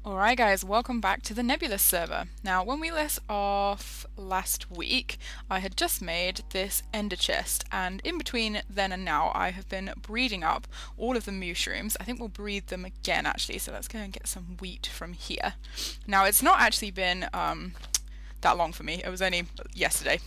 Alright guys, welcome back to the Nebulous Server. Now when we left off last week, I had just made this ender chest, and in between then and now I have been breeding up all of the mushrooms. I think we'll breed them again actually, so let's go and get some wheat from here. Now it's not actually been that long for me. It was only yesterday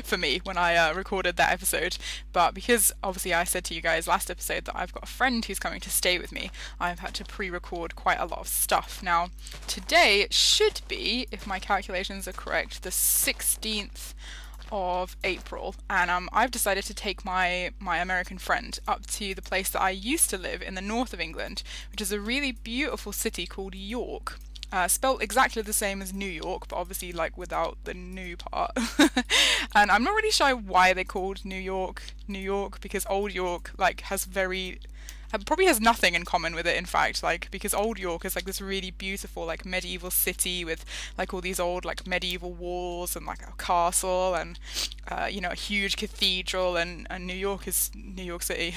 for me when I recorded that episode. But because obviously I said to you guys last episode that I've got a friend who's coming to stay with me, I've had to pre-record quite a lot of stuff. Now, today should be, if my calculations are correct, the 16th of April, and I've decided to take my American friend up to the place that I used to live in the north of England, which is a really beautiful city called York. Spelt exactly the same as New York, but obviously like without the new part. And I'm not really sure why they called New York New York, because Old York like has probably has nothing in common with it, in fact, like because Old York is like this really beautiful like medieval city with like all these old like medieval walls and like a castle and a huge cathedral, and New York is New York City.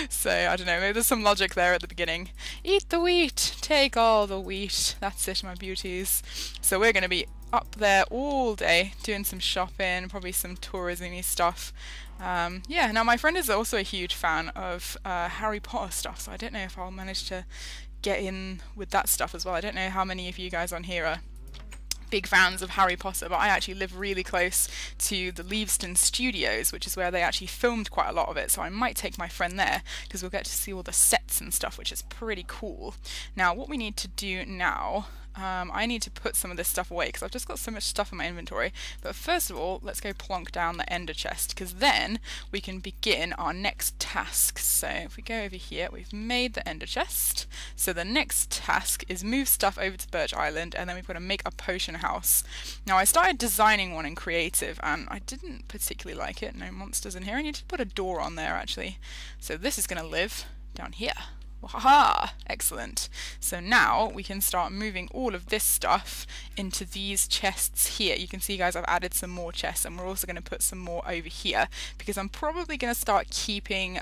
So I don't know, maybe there's some logic there at the beginning. Eat the wheat, take all the wheat. That's it, my beauties. So we're going to be up there all day doing some shopping, probably some tourism-y stuff. Yeah, now my friend is also a huge fan of Harry Potter stuff, so I don't know if I'll manage to get in with that stuff as well. I don't know how many of you guys on here are big fans of Harry Potter, but I actually live really close to the Leavesden Studios, which is where they actually filmed quite a lot of it, so I might take my friend there because we'll get to see all the sets and stuff, which is pretty cool. Now, what we need to do now, I need to put some of this stuff away because I've just got so much stuff in my inventory. But first of all, let's go plonk down the ender chest, because then we can begin our next task. So if we go over here, we've made the ender chest. So the next task is move stuff over to Birch Island, and then we've got to make a potion house. Now I started designing one in creative and I didn't particularly like it. No monsters in here. I need to put a door on there actually. So this is going to live down here. Wahaha! Excellent. So now we can start moving all of this stuff into these chests here. You can see, guys, I've added some more chests, and we're also going to put some more over here because I'm probably going to start keeping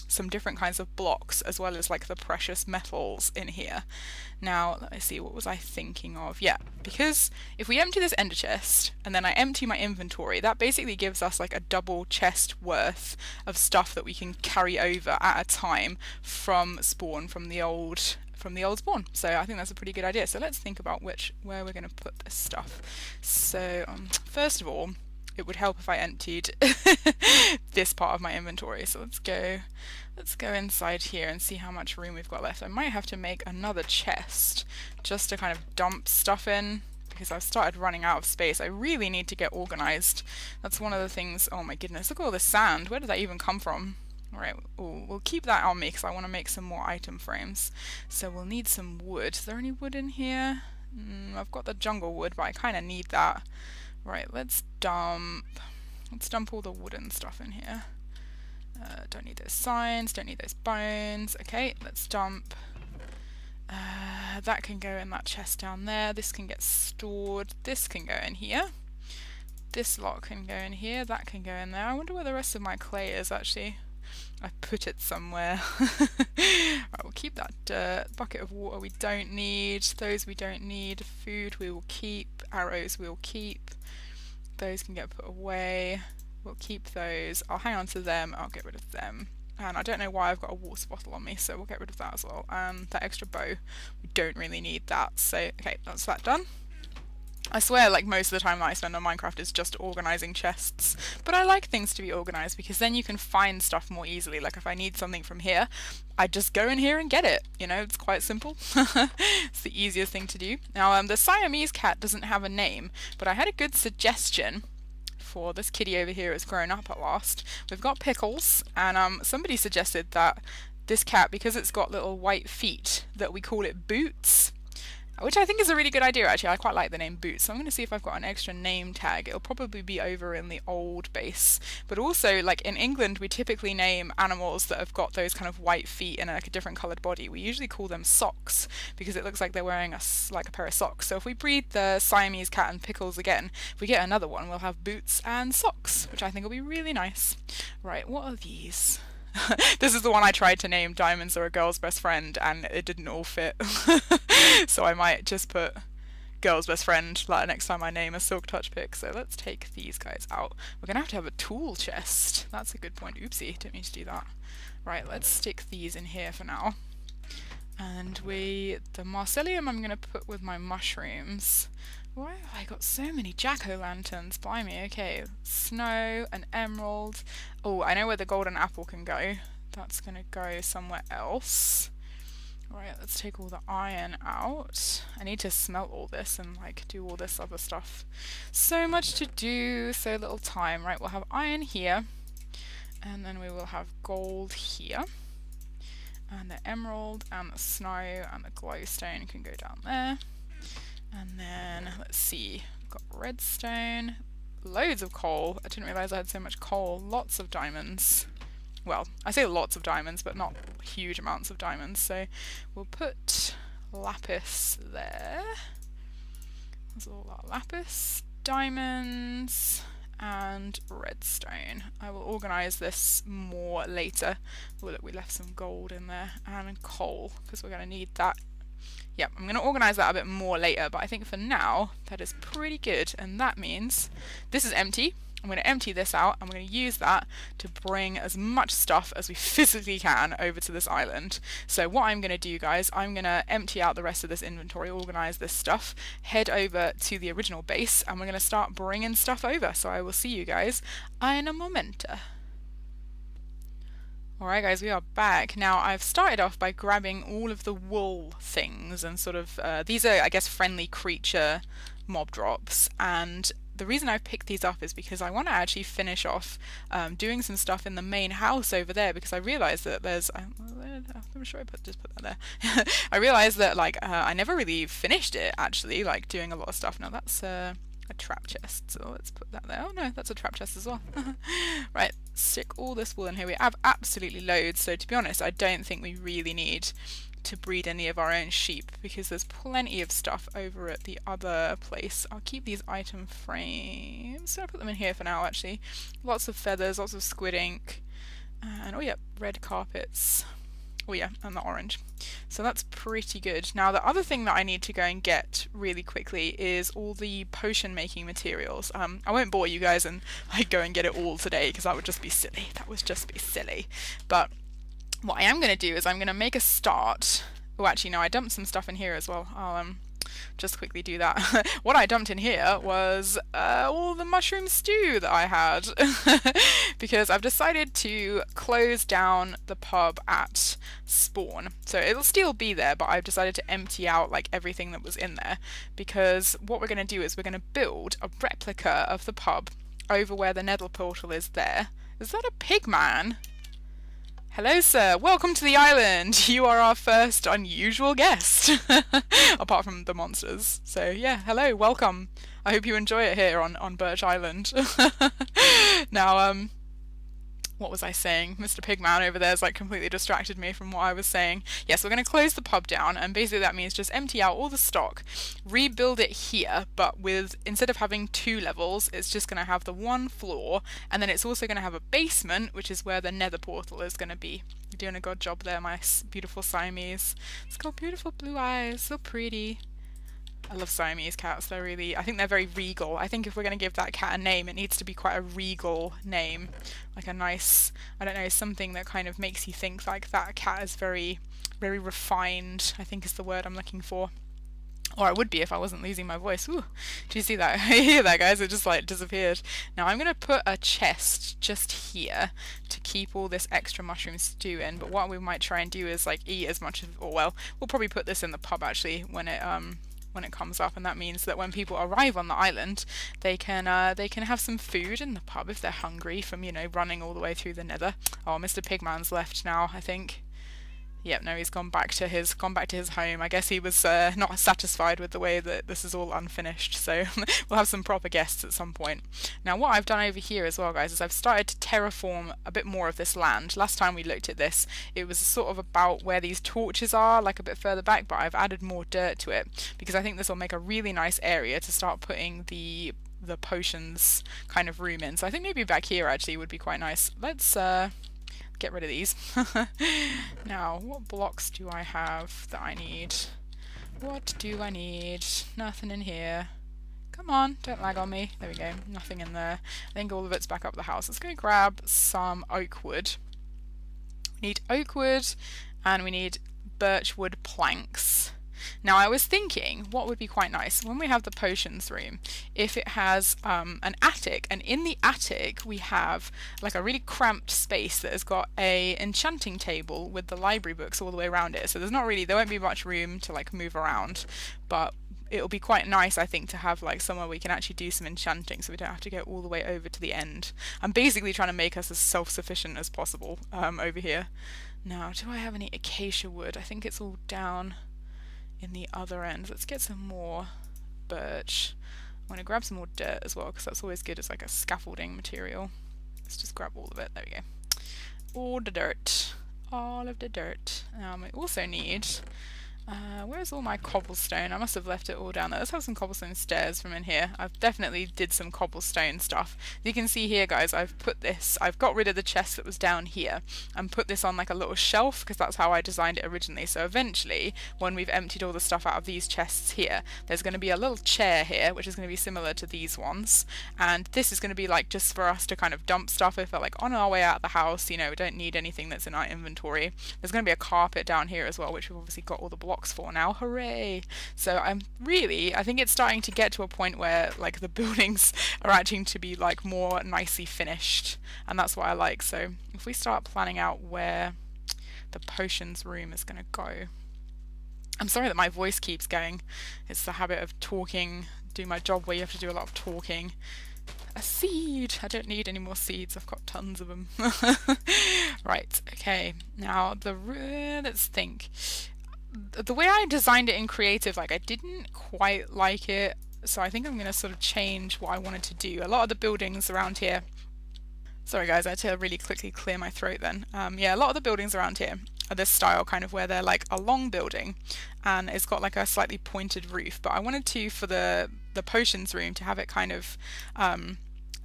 some different kinds of blocks as well as like the precious metals in here. Now, let me see, what was I thinking of? Yeah, because if we empty this ender chest and then I empty my inventory, that basically gives us like a double chest worth of stuff that we can carry over at a time from spawn, from the old spawn. So I think that's a pretty good idea. So let's think about where we're going to put this stuff. So first of all, it would help if I emptied this part of my inventory. So let's go inside here and see how much room we've got left. I might have to make another chest just to kind of dump stuff in because I've started running out of space. I really need to get organized. That's one of the things. Oh my goodness, look at all this sand. Where did that even come from? Alright, we'll keep that on me because I want to make some more item frames. So we'll need some wood. Is there any wood in here? I've got the jungle wood, but I kind of need that. Right, let's dump all the wooden stuff in here. Don't need those signs, don't need those bones. Okay, let's dump. That can go in that chest down there. This can get stored. This can go in here. This lot can go in here. That can go in there. I wonder where the rest of my clay is actually. I put it somewhere. Right, we'll keep that dirt. Bucket of water we don't need. Those we don't need. Food we will keep. Arrows we'll keep. Those can get put away. We'll keep those. I'll hang on to them. I'll get rid of them. And I don't know why I've got a water bottle on me, so we'll get rid of that as well. That extra bow, we don't really need that. So, okay, that's that done. I swear, like, most of the time that I spend on Minecraft is just organising chests. But I like things to be organised because then you can find stuff more easily. Like, if I need something from here, I just go in here and get it. You know, it's quite simple. It's the easiest thing to do. Now, the Siamese cat doesn't have a name, but I had a good suggestion for this kitty over here who's grown up at last. We've got Pickles, and somebody suggested that this cat, because it's got little white feet, that we call it Boots. Which I think is a really good idea, actually. I quite like the name Boots. So I'm going to see if I've got an extra name tag. It'll probably be over in the old base. But also, like in England, we typically name animals that have got those kind of white feet and like a different coloured body. We usually call them socks because it looks like they're wearing like a pair of socks. So if we breed the Siamese cat and Pickles again, if we get another one, we'll have Boots and Socks, which I think will be really nice. Right, what are these? This is the one I tried to name Diamonds Are a Girl's Best Friend, and it didn't all fit. So I might just put girl's best friend like next time I name a silk touch pick. So let's take these guys out. We're gonna have to have a tool chest. That's a good point. Oopsie, didn't mean to do that. Right, let's stick these in here for now. And the Marcelium I'm gonna put with my mushrooms. Why have I got so many jack-o'-lanterns? Blimey, okay. Snow, an emerald. Oh, I know where the golden apple can go. That's gonna go somewhere else. Right, let's take all the iron out. I need to smelt all this and like do all this other stuff. So much to do, so little time. Right, we'll have iron here, and then we will have gold here. And the emerald and the snow and the glowstone can go down there. And then, let's see, we've got redstone, loads of coal. I didn't realise I had so much coal. Lots of diamonds. Well, I say lots of diamonds, but not huge amounts of diamonds. So we'll put lapis there. There's all our lapis, diamonds, and redstone. I will organise this more later. Oh, look, we left some gold in there, and coal, because we're going to need that. Yep, I'm going to organise that a bit more later, but I think for now, that is pretty good. And that means this is empty. I'm going to empty this out, and we're going to use that to bring as much stuff as we physically can over to this island. So what I'm going to do, guys, I'm going to empty out the rest of this inventory, organise this stuff, head over to the original base, and we're going to start bringing stuff over. So I will see you guys in a momenta. Alright guys, we are back. Now I've started off by grabbing all of the wool things and sort of, these are I guess friendly creature mob drops, and the reason I've picked these up is because I want to actually finish off doing some stuff in the main house over there, because I realised that there's, I'm sure I just put that there. I realised that like I never really finished it actually, like doing a lot of stuff. Now that's a trap chest, so let's put that there. Oh no, that's a trap chest as well. Right, stick all this wool in here. We have absolutely loads, so to be honest I don't think we really need to breed any of our own sheep, because there's plenty of stuff over at the other place. I'll keep these item frames, so I'll put them in here for now actually. Lots of feathers, lots of squid ink, and oh yeah, red carpets. Oh yeah, and the orange. So that's pretty good. Now the other thing that I need to go and get really quickly is all the potion making materials. I won't bore you guys and like go and get it all today, because that would just be silly. That would just be silly. But what I am going to do is I'm going to make a start. Oh, actually no, I dumped some stuff in here as well. I'll just quickly do that. What I dumped in here was all the mushroom stew that I had, because I've decided to close down the pub at spawn. So it'll still be there, but I've decided to empty out like everything that was in there, because what we're going to do is we're going to build a replica of the pub over where the nether portal is there. Is that a pig man? Hello sir, welcome to the island. You are our first unusual guest, apart from the monsters. So yeah, hello, welcome. I hope you enjoy it here on Birch Island. Now, what was I saying? Mr. Pigman over there's like completely distracted me from what I was saying. Yes, we're going to close the pub down, and basically that means just empty out all the stock, rebuild it here, but with, instead of having 2 levels, it's just going to have the 1 floor, and then it's also going to have a basement, which is where the nether portal is going to be. You're doing a good job there, my beautiful Siamese. It's got beautiful blue eyes, so pretty. I love Siamese cats. They're really, I think they're very regal. I think if we're going to give that cat a name, it needs to be quite a regal name. Like a nice, I don't know, something that kind of makes you think like that cat is very, very refined, I think is the word I'm looking for. Or I would be if I wasn't losing my voice. Ooh, do you see that? You hear that, guys? It just like disappeared. Now I'm going to put a chest just here to keep all this extra mushroom stew in. But what we might try and do is like eat as much of, or well, we'll probably put this in the pub actually when it comes up, and that means that when people arrive on the island, they can have some food in the pub if they're hungry from, you know, running all the way through the nether. Oh, Mr. Pigman's left now, I think. Yep, no, he's gone back to his home. I guess he was not satisfied with the way that this is all unfinished, so we'll have some proper guests at some point. Now what I've done over here as well, guys, is I've started to terraform a bit more of this land. Last time we looked at this, it was sort of about where these torches are, like a bit further back, but I've added more dirt to it, because I think this will make a really nice area to start putting the potions kind of room in. So I think maybe back here actually would be quite nice. Let's get rid of these. Now, what blocks do I have that I need? What do I need? Nothing in here. Come on, don't lag on me. There we go, nothing in there. I think all of it's back up the house. Let's go grab some oak wood. We need oak wood and we need birch wood planks. Now I was thinking what would be quite nice when we have the potions room if it has an attic, and in the attic we have like a really cramped space that has got a enchanting table with the library books all the way around it, so there won't be much room to like move around, but it'll be quite nice, I think, to have like somewhere we can actually do some enchanting so we don't have to go all the way over to the end. I'm basically trying to make us as self-sufficient as possible over here. Now, do I have any acacia wood? I think it's all down in the other end. Let's get some more birch. I'm going to grab some more dirt as well because that's always good as like a scaffolding material. Let's just grab all of it. There we go. All the dirt. All of the dirt. We also need... where's all my cobblestone? I must have left it all down there. Let's have some cobblestone stairs from in here. I've definitely did some cobblestone stuff. You can see here, guys, I've got rid of the chest that was down here and put this on like a little shelf because that's how I designed it originally. So eventually, when we've emptied all the stuff out of these chests here, there's going to be a little chair here, which is going to be similar to these ones. And this is going to be like just for us to kind of dump stuff if we're like on our way out of the house, you know, we don't need anything that's in our inventory. There's going to be a carpet down here as well, which we've obviously got all the blocks for now. Hooray! So I think it's starting to get to a point where like the buildings are actually to be like more nicely finished, and that's what I like. So if we start planning out where the potions room is going to go. I'm sorry that my voice keeps going. It's the habit of talking, do my job where you have to do a lot of talking. A seed! I don't need any more seeds, I've got tons of them. Right, okay. Now, let's think. The way I designed it in creative, like I didn't quite like it, so I think I'm going to sort of change what I wanted to do. A lot of the buildings around here... Sorry guys, I had to really quickly clear my throat then. Yeah, a lot of the buildings around here are this style, kind of where they're like a long building and it's got like a slightly pointed roof, but I wanted to, for the potions room, to have it kind of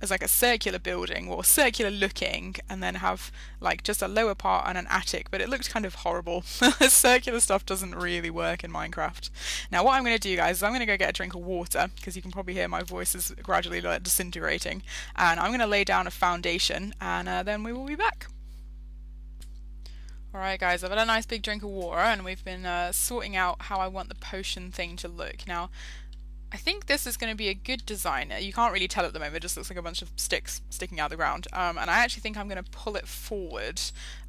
as like a circular building, or circular looking, and then have like just a lower part and an attic, but it looked kind of horrible. Circular stuff doesn't really work in Minecraft. Now what I'm going to do, guys, is I'm going to go get a drink of water, because you can probably hear my voice is gradually like disintegrating, and I'm going to lay down a foundation, and then we will be back. Alright guys, I've had a nice big drink of water, and we've been sorting out how I want the potion thing to look. Now, I think this is going to be a good design. You can't really tell at the moment, it just looks like a bunch of sticks sticking out of the ground. And I actually think I'm going to pull it forward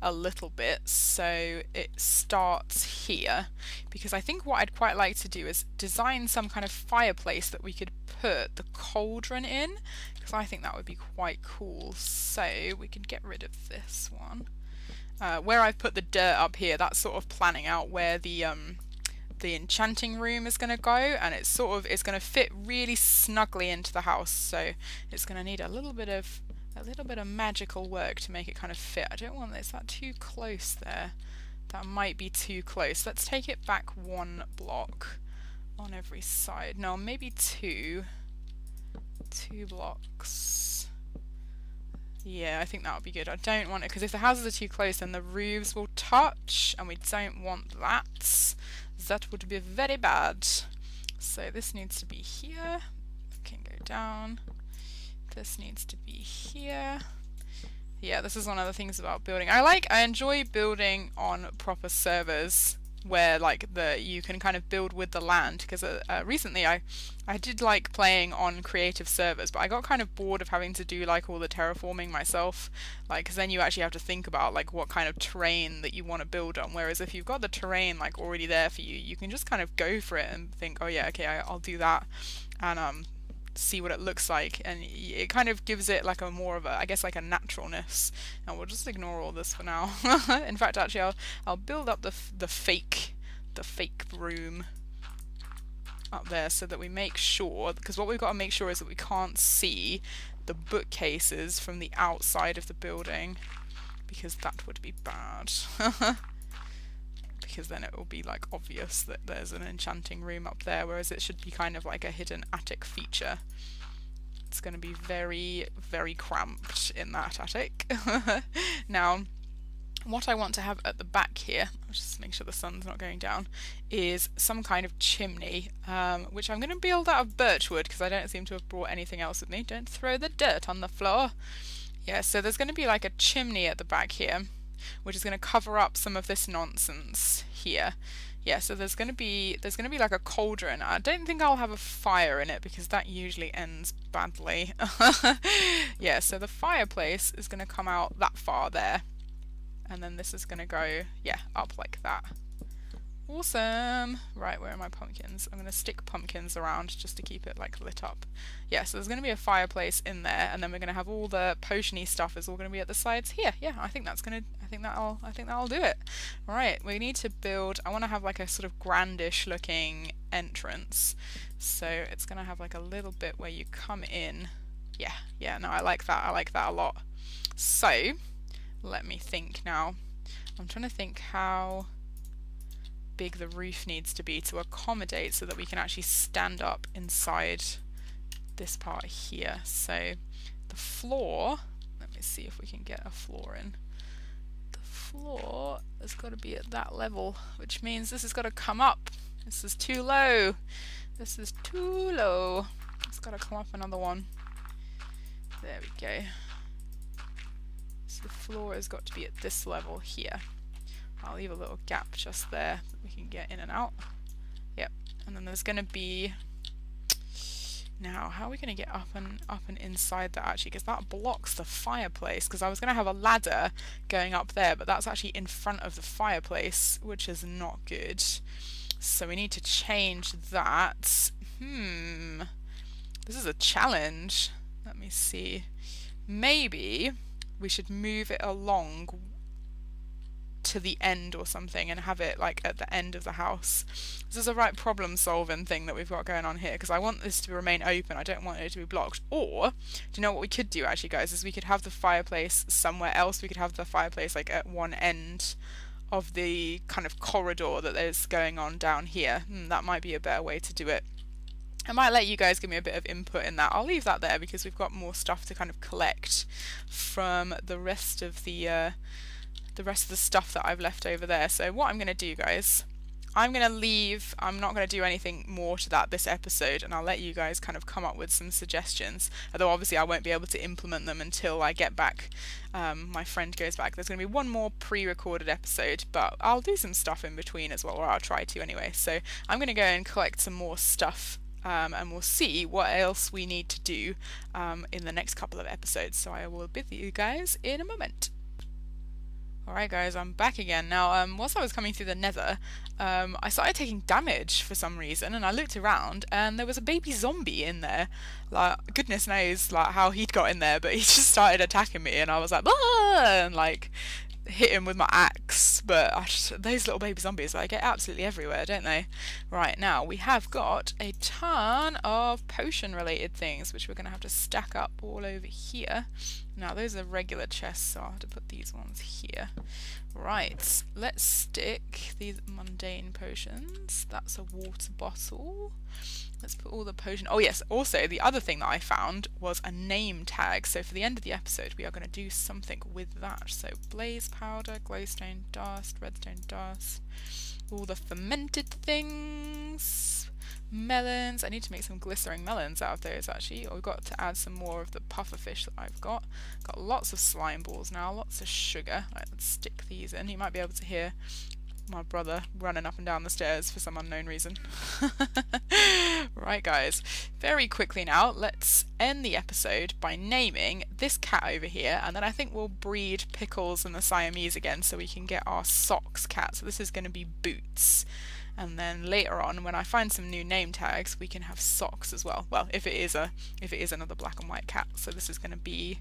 a little bit so it starts here, because I think what I'd quite like to do is design some kind of fireplace that we could put the cauldron in, because I think that would be quite cool. So we could get rid of this one. Where I've put the dirt up here, that's sort of planning out where the enchanting room is going to go, and it's going to fit really snugly into the house, so it's going to need a little bit of magical work to make it kind of fit. I don't want this. Is that too close there? That might be too close. Let's take it back one block on every side. No, maybe two blocks. Yeah, I think that would be good. I don't want it, because if the houses are too close then the roofs will touch, and we don't want that. That would be very bad. So this needs to be here. Can go down. This needs to be here. Yeah, this is one of the things about building. I enjoy building on proper servers where like you can kind of build with the land, because recently I did like playing on creative servers, but I got kind of bored of having to do like all the terraforming myself, like, because then you actually have to think about like what kind of terrain that you want to build on, whereas if you've got the terrain like already there for you, you can just kind of go for it and think, oh yeah, okay, I'll do that, and see what it looks like, and it kind of gives it like a more of a, I guess, like a naturalness. And we'll just ignore all this for now. In fact, actually, I'll build up the fake room up there so that we make sure, because what we've got to make sure is that we can't see the bookcases from the outside of the building, because that would be bad. Because then it will be like obvious that there's an enchanting room up there, whereas it should be kind of like a hidden attic feature. It's going to be very, very cramped in that attic. Now, what I want to have at the back here, I'll just make sure the sun's not going down, is some kind of chimney, which I'm going to build out of birchwood because I don't seem to have brought anything else with me. Don't throw the dirt on the floor. Yeah, so there's going to be like a chimney at the back here, which is going to cover up some of this nonsense here. Yeah, so there's going to be like a cauldron. I don't think I'll have a fire in it because that usually ends badly. Yeah, so the fireplace is going to come out that far there. And then this is going to go, yeah, up like that. Awesome! Right, where are my pumpkins? I'm going to stick pumpkins around just to keep it like lit up. Yeah, so there's going to be a fireplace in there, and then we're going to have all the potion-y stuff is all going to be at the sides here. Yeah, I think that'll do it. Right, we need to build, I want to have like a sort of grandish looking entrance. So it's going to have like a little bit where you come in. Yeah, no, I like that a lot. So, let me think now. I'm trying to think how big the roof needs to be to accommodate so that we can actually stand up inside this part here. So the floor, let me see if we can get a floor in. The floor has got to be at that level, which means this has got to come up. This is too low. This is too low. It's got to come up another one. There we go. So the floor has got to be at this level here. I'll leave a little gap just there that we can get in and out. Yep, and then there's going to be... Now, how are we going to get up and inside that actually? Because that blocks the fireplace. Because I was going to have a ladder going up there, but that's actually in front of the fireplace, which is not good. So we need to change that. This is a challenge. Let me see. Maybe we should move it along to the end or something and have it like at the end of the house. This is a right problem solving thing that we've got going on here because I want this to remain open. I don't want it to be blocked. Or, do you know what we could do actually, guys, is we could have the fireplace somewhere else. We could have the fireplace like at one end of the kind of corridor that there's going on down here. That might be a better way to do it. I might let you guys give me a bit of input in that. I'll leave that there because we've got more stuff to kind of collect from the rest of the stuff that I've left over there. So what I'm going to do, guys, I'm going to leave. I'm not going to do anything more to that this episode, and I'll let you guys kind of come up with some suggestions. Although obviously I won't be able to implement them until I get back. My friend goes back. There's going to be one more pre-recorded episode, but I'll do some stuff in between as well, or I'll try to anyway. So I'm going to go and collect some more stuff. And we'll see what else we need to do in the next couple of episodes. So I will be with you guys in a moment. Alright guys, I'm back again. Now, whilst I was coming through the nether, I started taking damage for some reason, and I looked around, and there was a baby zombie in there. Like, goodness knows like how he'd got in there, but he just started attacking me, and I was like, ah! And like, hit him with my axe. But those little baby zombies, like, get absolutely everywhere, don't they? Right, now, we have got a ton of potion-related things, which we're going to have to stack up all over here. Now, those are regular chests, so I'll have to put these ones here. Right, let's stick these mundane potions. That's a water bottle. Let's put all the potion... Oh yes, also the other thing that I found was a name tag. So for the end of the episode, we are going to do something with that. So blaze powder, glowstone dust, redstone dust, all the fermented things, melons. I need to make some glycerin melons out of those actually. Or we've got to add some more of the pufferfish that I've got. Got lots of slime balls now, lots of sugar. Right, let's stick these in. You might be able to hear my brother running up and down the stairs for some unknown reason. Right guys, very quickly now, let's end the episode by naming this cat over here, and then I think we'll breed Pickles and the Siamese again so we can get our socks cat. So this is going to be Boots. And then later on, when I find some new name tags, we can have Socks as well. Well, if it is another black and white cat. So this is going to be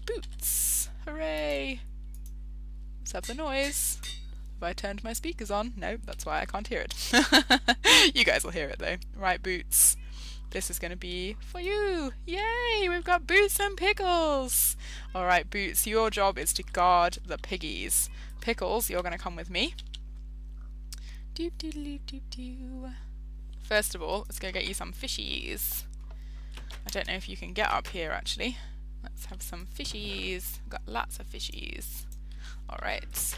Boots. Hooray! Let's have the noise. Have I turned my speakers on? No, that's why I can't hear it. You guys will hear it though. Right, Boots. This is going to be for you. Yay! We've got Boots and Pickles. Alright, Boots, your job is to guard the piggies. Pickles, you're going to come with me. Doop doop doop doop doop. First of all, let's go get you some fishies. I don't know if you can get up here actually. Let's have some fishies. Got lots of fishies. Alright.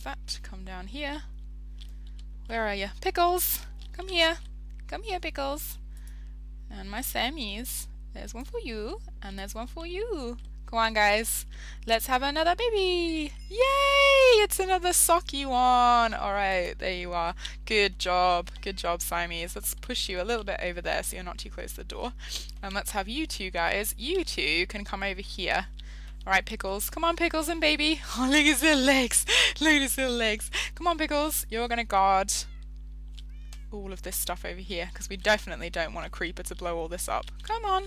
that. Come down here. Where are you? Pickles! Come here. Come here, Pickles. And my Sammies. There's one for you, and there's one for you. Come on, guys. Let's have another baby. Yay! It's another socky one. All right, there you are. Good job. Good job, Siamese. Let's push you a little bit over there so you're not too close to the door. And let's have you two guys. You two can come over here. All right, Pickles. Come on, Pickles and baby. Oh, look at his little legs. Look at his little legs. Come on, Pickles. You're going to guard all of this stuff over here because we definitely don't want a creeper to blow all this up. Come on.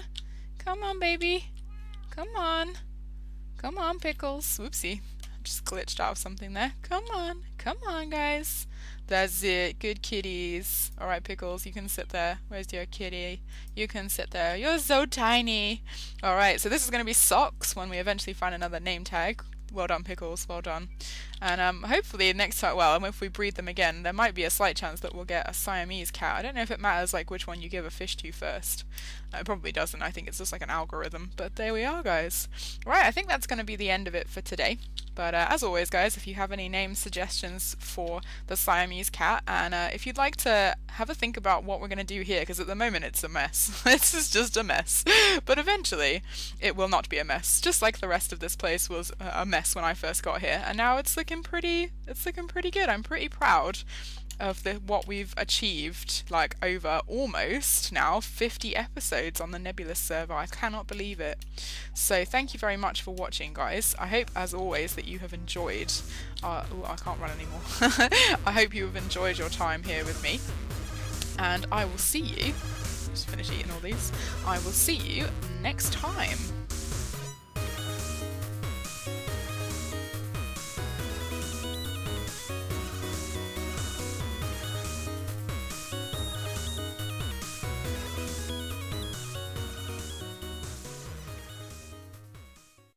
Come on, baby. Come on. Come on, Pickles. Whoopsie. Just glitched out of something there. Come on. Come on, guys. That's it. Good kitties. Alright, Pickles, you can sit there. Where's your kitty? You can sit there. You're so tiny. Alright, so this is going to be Socks when we eventually find another name tag. Well done, Pickles. Well done. And hopefully next time, well, if we breed them again, there might be a slight chance that we'll get a Siamese cat. I don't know if it matters like which one you give a fish to first. It probably doesn't. I think it's just like an algorithm. But there we are, guys. Right, I think that's going to be the end of it for today. But as always, guys, if you have any name suggestions for the Siamese cat, and if you'd like to have a think about what we're going to do here, because at the moment it's a mess. This is just a mess. But eventually it will not be a mess. Just like the rest of this place was a mess when I first got here, and now it's looking pretty good. I'm pretty proud of what we've achieved, like over almost now 50 episodes on the Nebulous server. I cannot believe it. So thank you very much for watching, guys. I hope, as always, that you have enjoyed oh, I can't run anymore. I hope you have enjoyed your time here with me, and I will see you, just finish eating all these, I will see you next time.